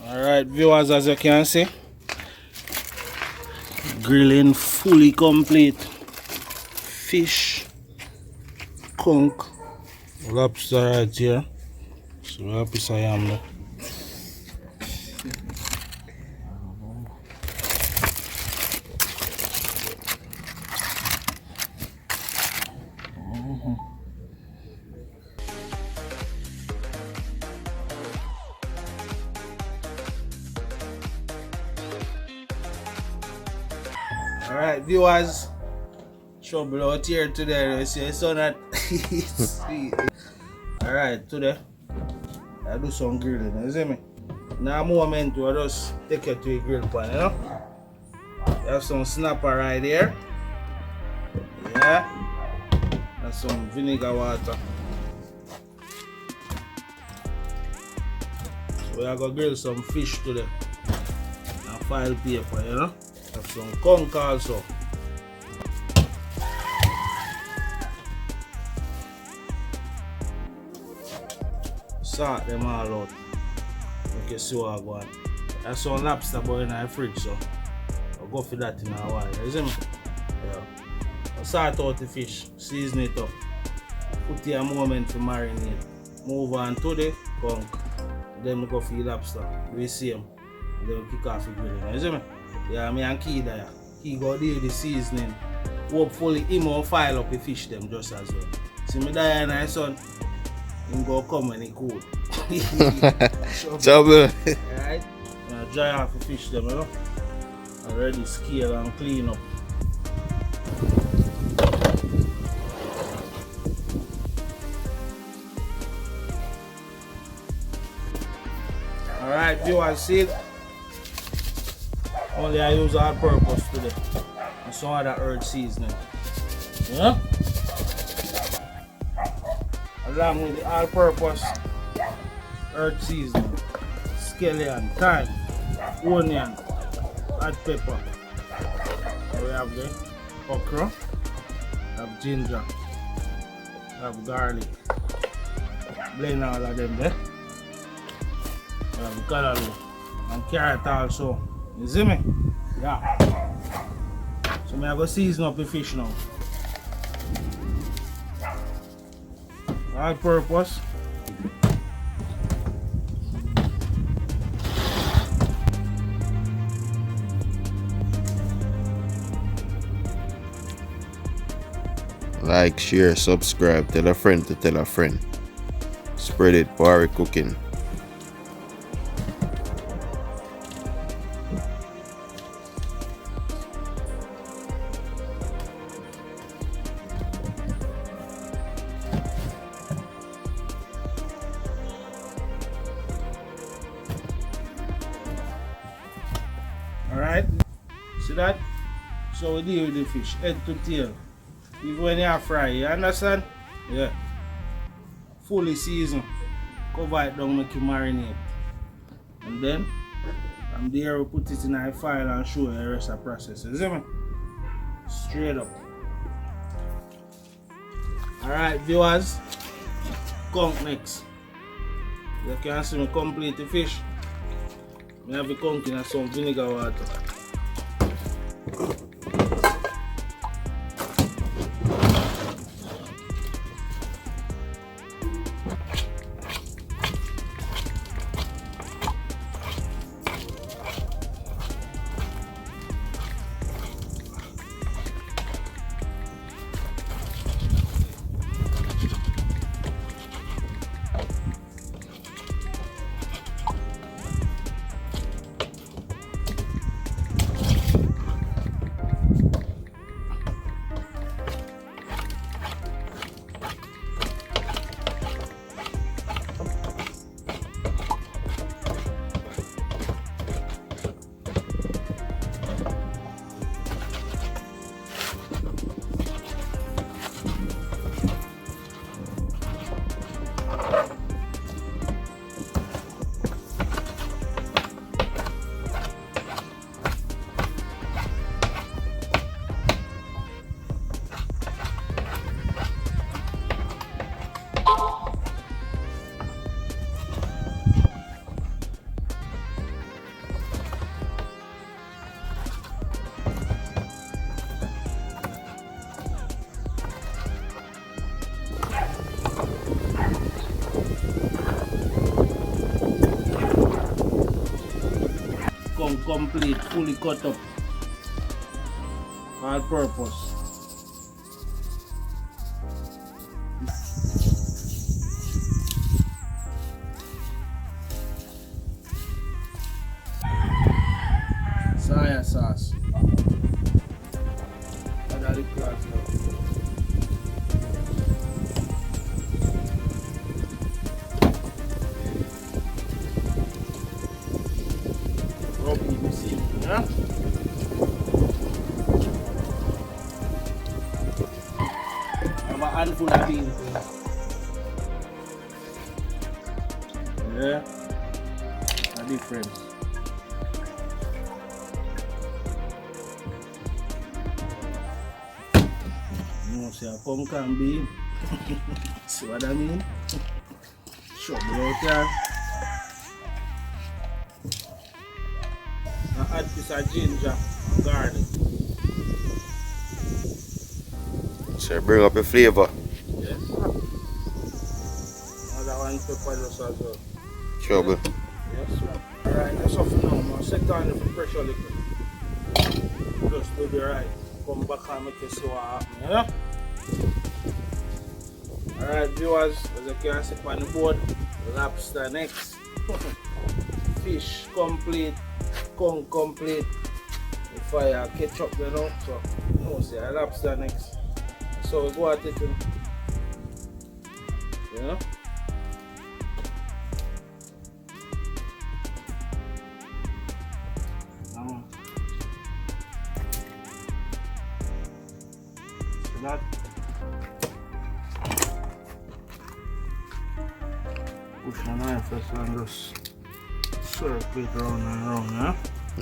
Alright viewers, as you can see, grilling fully complete. Fish, conch, lobster right here. So we have piece of yam there. Alright viewers, trouble out here today. You see, so that sweet. Alright, today I do some grilling, you see me? Now moment I just take it to a grill pan, you know? You have some snapper right there. Yeah. And some vinegar water. So we are gonna grill some fish today. And file paper, you know? Have some conch also. Salt them all out. Okay, see what I go on. There's some lobster boy in the fridge, so I'll go for that in a while. You see me? Yeah. I'll salt out the fish, season it up, put it a moment to marinate. Move on to the conch. Then we go for the lobster. We see him. Then we kick off the grilling. You see me? Yeah, me and Key there. He go deal the seasoning. Hopefully him will file up the fish them just as well. See me there and my son, him go come when he cool. Trouble. Alright? Dry off the fish them, you know. Already scale and clean up. Alright, viewers, see it? Only I use all purpose today. And some other herb seasoning. Yeah? Along with the all purpose herb seasoning. Scallion, thyme, onion, hot pepper. We have the okra, we have ginger, we have garlic. Blend all of them there. We have celery and carrot also. You see me? Yeah. So I'm going to season up the fish now. All purpose. Like, share, subscribe, tell a friend to tell a friend. Spread it, parree cooking. Alright, see that? So we deal with the fish, head to tail. Even when you fry, you understand? Yeah. Fully seasoned. Cover it down, make it marinate. And then, from there we put it in a file and show you the rest of the process. You see me? Straight up. Alright viewers, conch next. You can see me complete the fish. I have the conch in some vinegar water. and complete, fully cut up. All purpose. Soya sauce. Another class now. Rub in the seasoning, yeah? Have a handful of beans. Yeah, a difference. You see a pumpkin bean. See what I mean? Chop it out here. And add this of ginger and garlic. So bring up your flavor. Yes. Another one pepper just as well. Trouble. Yes, sir. Alright, that's off now. I'll set on the pressure little. Just do the right. Come back and make you see what happens, you know? Alright, viewers, as you can see on the board, lobster next. Fish complete, conch complete. The fire ketchup, you know? So, you know, see, lobster next. So, we go at it, you know? That. Push the knife first and just circle it round and round, yeah?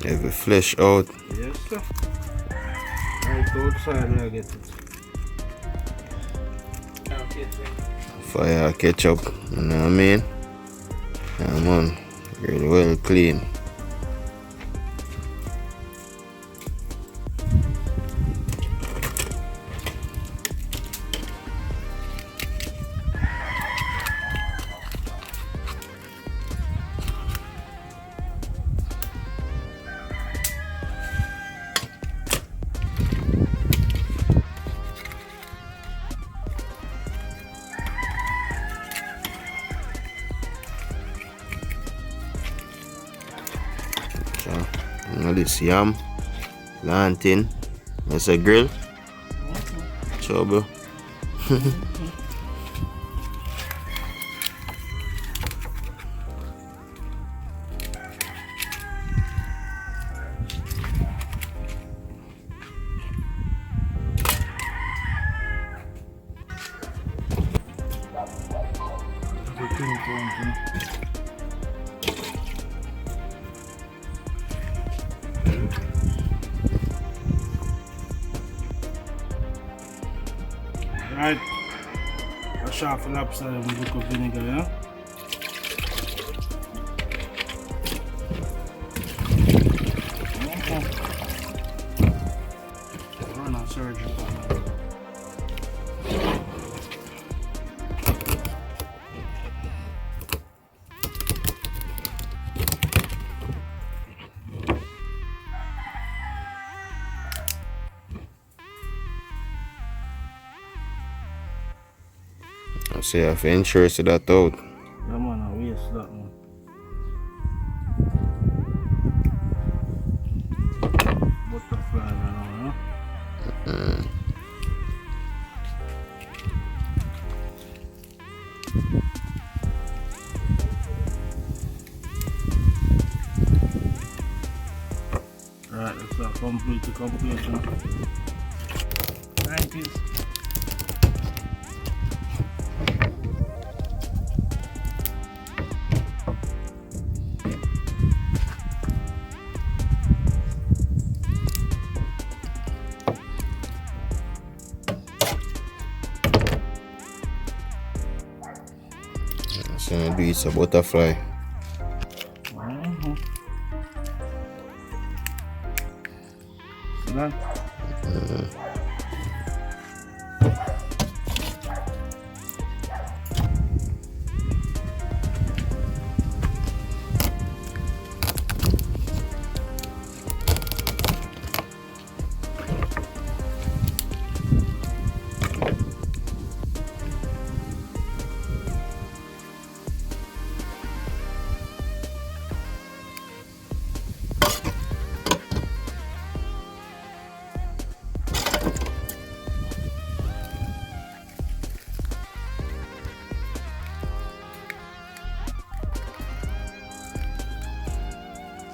Every flesh out. Yes, sir. Right outside, I get it. Fire ketchup, you know what I mean? Yeah, man, really well clean. This yam, plantain, that's a grill. Trouble. Right, a sharp lobster with a look of vinegar, yeah? Run a surgery. So you have to ensure so that out. Yeah, man, I waste that, man. Butterfly, man, huh? Right, that's a complete completion. 90s. So you do it's a butterfly. See that?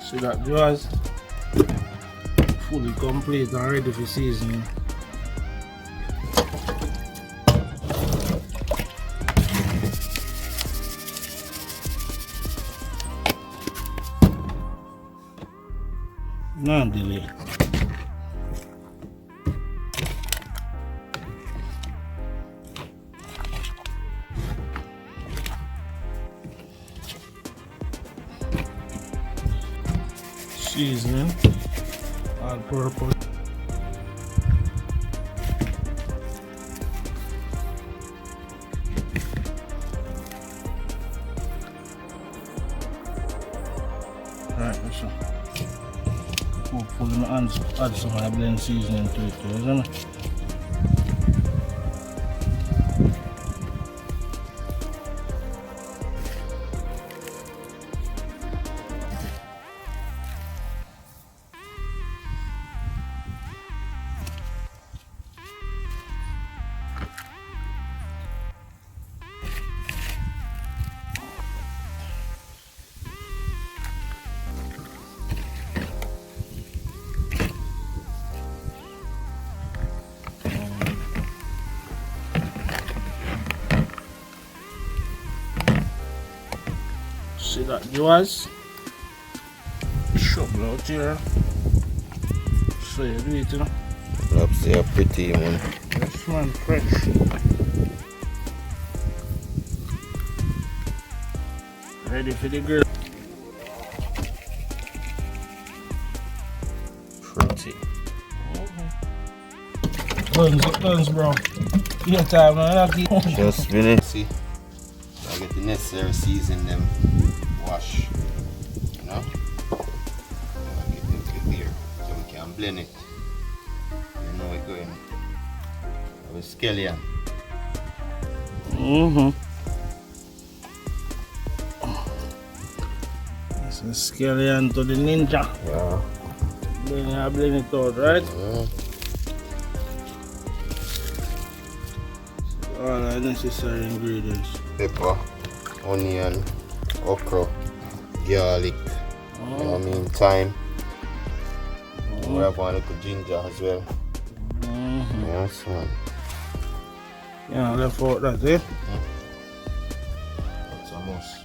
See that jaws fully complete and ready for seasoning. No delay. Seasoning, all purpose. Right, so hopefully I add some of the blend seasoning to it too, isn't it? See that jaws? Trouble out here. So you do it, you know? Lobster are pretty, man. Yes, man, fresh. Ready for the grill. Pretty. Guns, bro. Your time, man. Just finish. See, I get the necessary season them, wash, you know. I get them to here so we can blend it. You know it going. With scallion. That's a scallion to the ninja. Yeah. Blend it out, right? All the necessary ingredients. Pepper, onion, okra, garlic, you know what I mean, thyme. We have one little ginger as well. Yes, man. Yeah, left out that, eh? That's a must.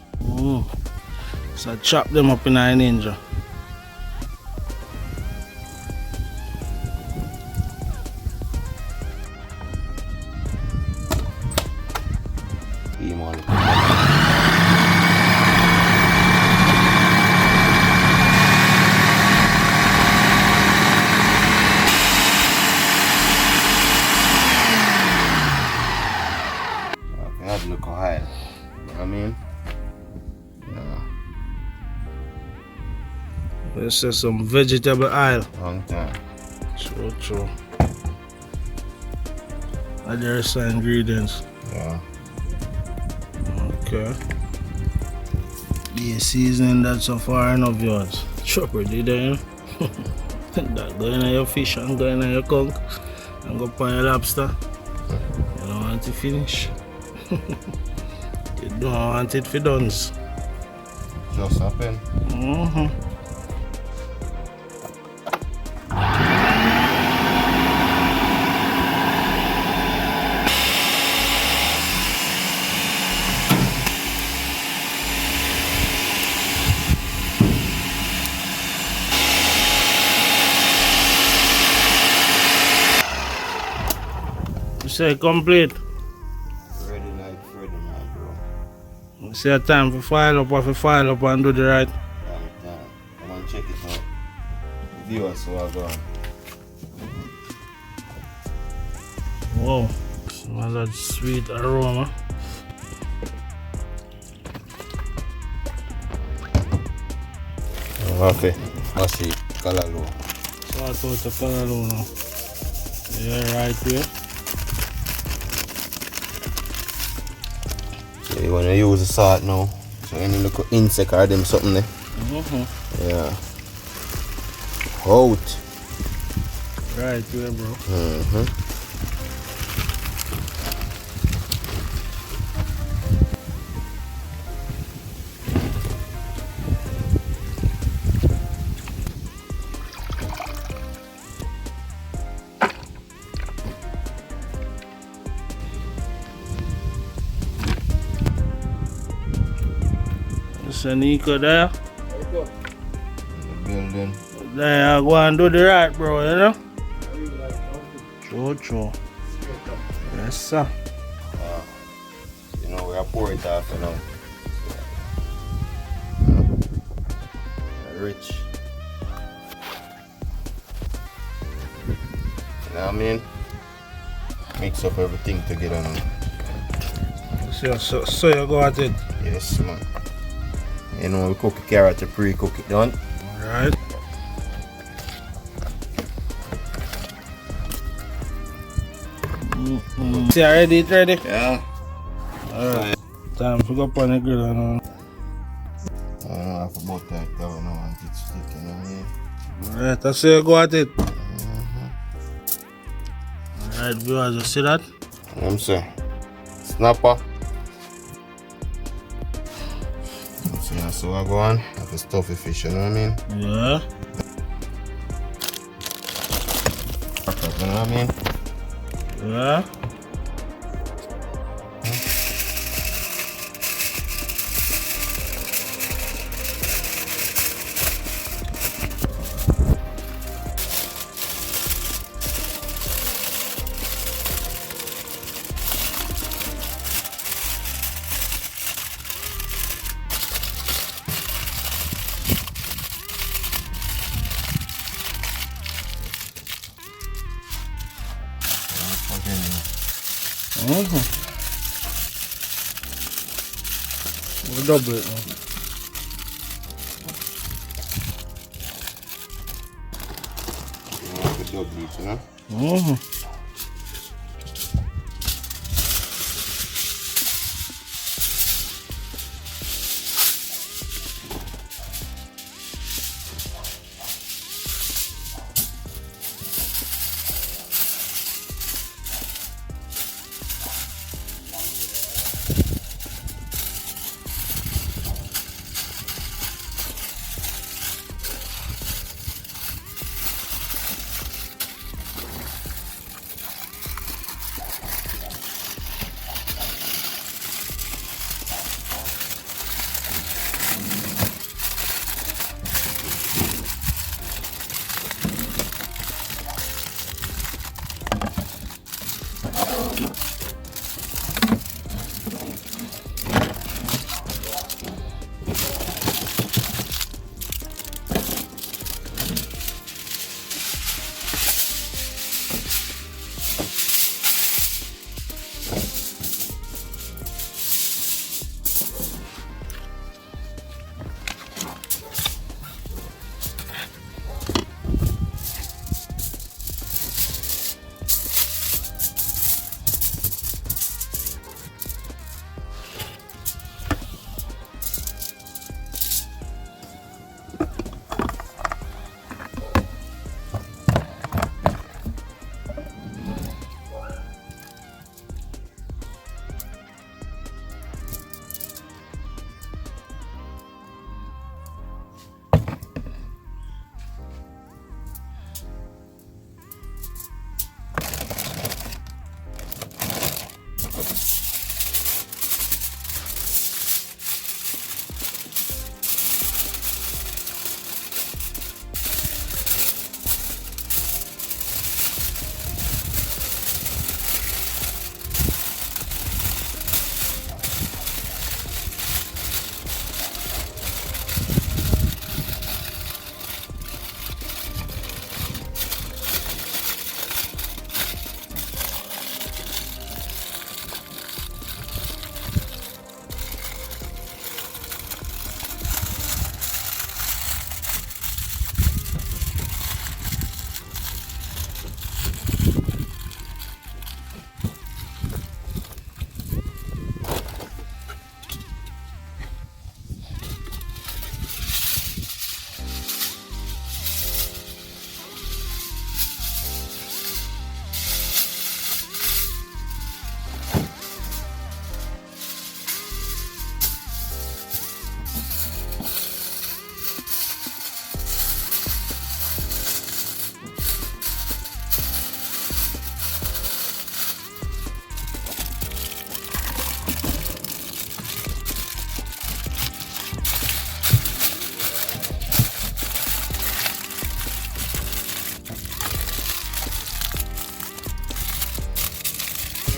So chop them up in a ninja. Man. I have look high. You know what I mean? Yeah. Let's say some vegetable oil. Long time. True. And the rest of the ingredients. Yeah. Okay. Yeah, seasoning that so far enough yours. Chopper did that, that go in your fish and go in your conch and go on your lobster. You don't want to finish. You don't want it for done. Just happen. You say complete. Ready like Freddy, my bro. You say time for file up or for file up and do the right. Right time. Come and check it out. Viewers who are gone. Wow. Smell that sweet aroma. Okay. Wash it. Color low. Sort out the color now. Yeah, right here. So you want to use the salt now. So any little insect or them something there. Yeah. Out. Right here, bro. So Nico there. Building. There, go and do the right, bro, you know? True. Yes, sir. You know, we are pour it off, you know. Rich. You know what I mean? Mix up everything together now. So you go at it? Yes, man. You know, we cook the carrot, you pre-cook it done. Alright. See, already it ready? Yeah. Alright. Time to go up on the grill now. I don't know if about that though, no, and it's stick, you know what I mean? Alright, that's how you go at it. Alright, viewers, you see that? You know what I'm saying? Snapper. So that's how I go on. Like a stuffy fish, you know what I mean? Yeah. You know what I mean? Yeah. We'll double it now. You double it, you know?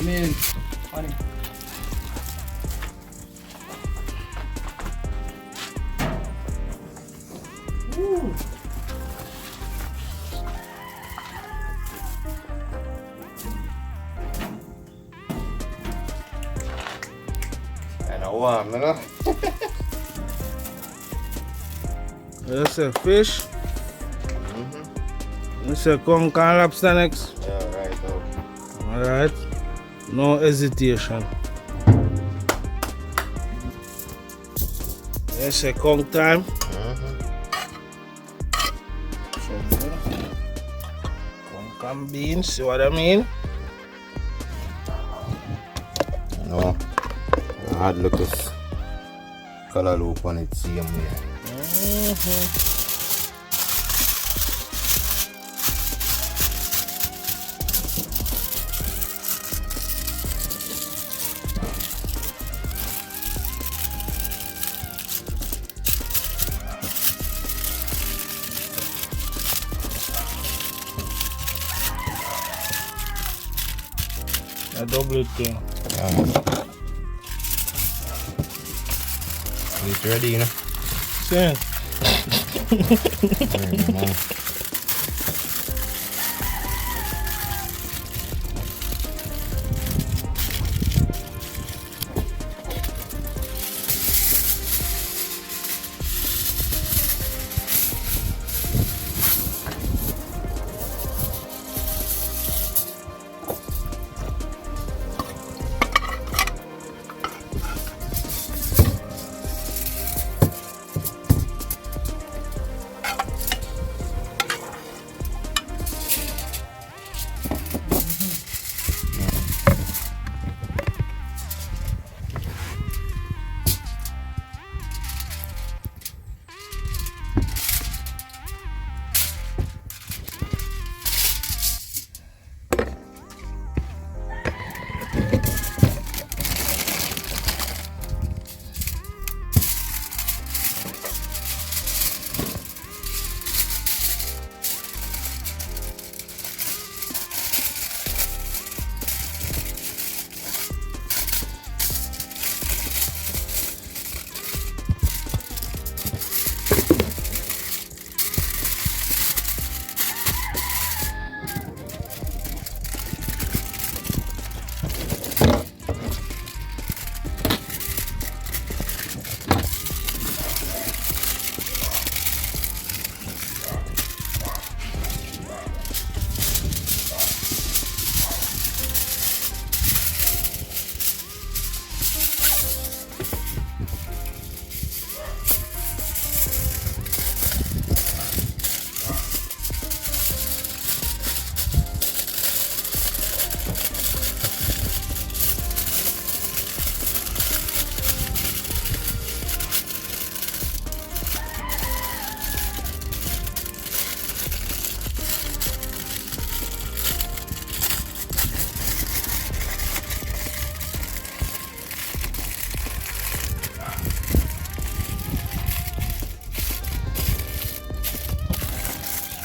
mean, funny. Woo. And a warm, you know? That's a fish. This is conch and lobster next. Yeah, right out. Alright. No hesitation. That's a conch time. Conch and beans, see what I mean? No. I had look at color loop on it, same way. A double thing. It's ready, you know? See?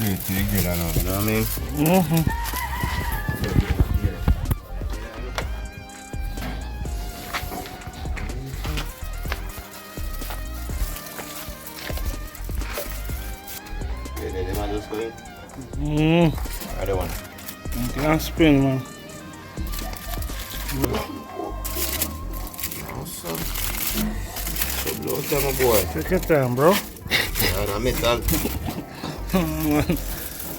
Straight to the grill now, you know what I mean? Okay, then I just go in. Other one. You can spin, man. Awesome. So blow time, boy. Take your time, bro. Yeah, I'm metal. Man,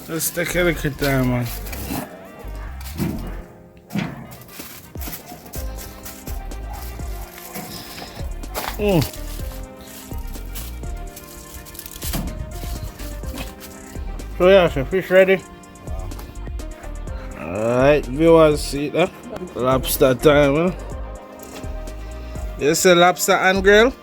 let's take a look at time, man. So yeah, so fish ready? Alright, viewers, see that? Lobster time, huh? You say lobster and grill?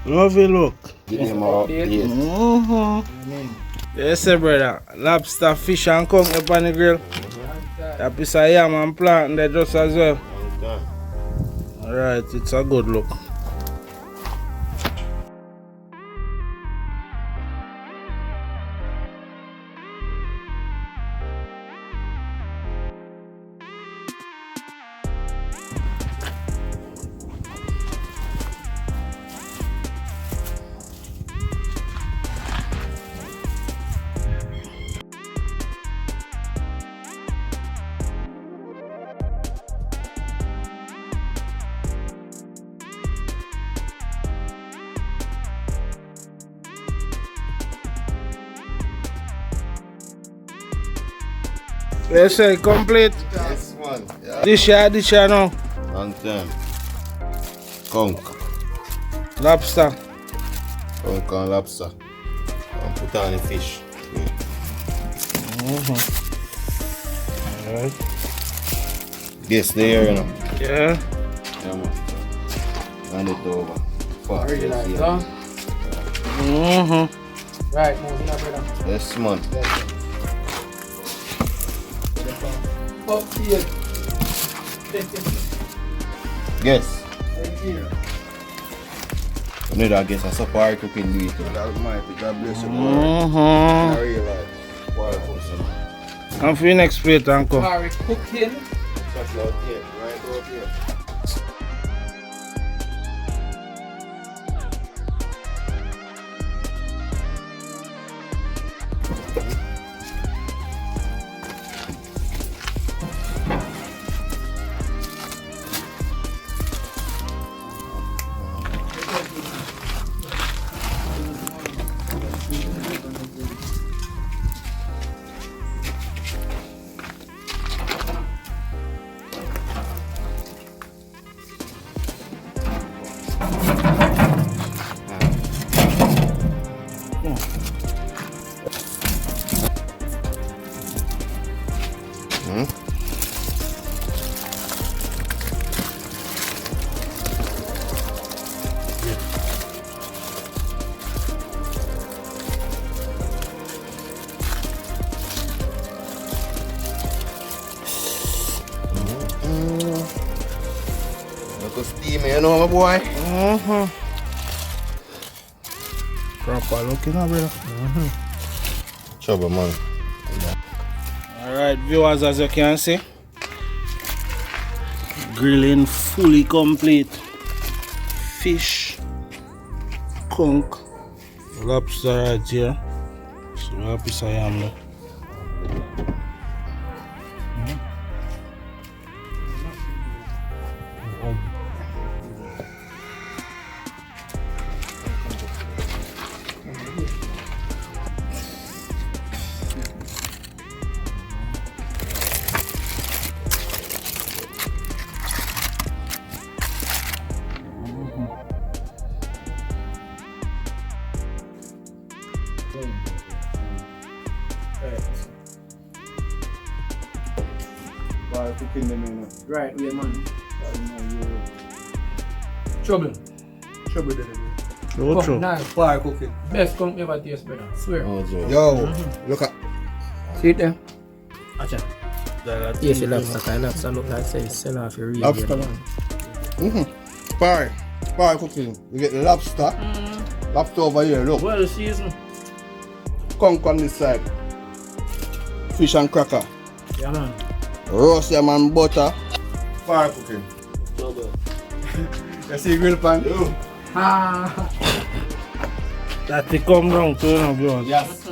Lovely look. Give me more plate. Yes, sir, brother. Lobster, fish, and conch up on the grill. That piece of yam and plantain there just as well. Long time. Alright, it's a good look. Yes, sir, complete. Yes, man. Yeah. This year now. Long time. Conch. Lobster. Conch and lobster. And put on the fish. Alright. Yes, there, you know. Yeah. Yeah, man. Hand it over. Fast. Very Yes, nice, yeah. huh? Right, moving up, brother. Yes, man. Up here. Yes. Right here. You know that gets a supper cooking do it. Almighty, God bless you. I realize. And for your next plate, Uncle. Parree cooking. Just out here, right out here. Look at steam, you know, my boy. Proper looking, brother. Trouble, man. Alright, viewers, as you can see, grilling fully complete. Fish, conch, lobster right here. So we have a piece of yam now. Why cooking them in? Right, yeah, man. Trouble. Trouble them. Come, nice parree cooking. Best come ever taste, brother. Swear. Oh, Joe. Yo, look at. See it there? Acha. Yes, the lobster. Kind of lobster look like say sell off your real. Lobster, man. Parree. Parree cooking. You get the lobster. Lobster over here, look. Well seasoned. Conch on this side. Fish and cracker. Yeah, man. Roast them and butter. Parree cooking. You see grill pan? Ah. That they come down to, you know, viewers. Yes.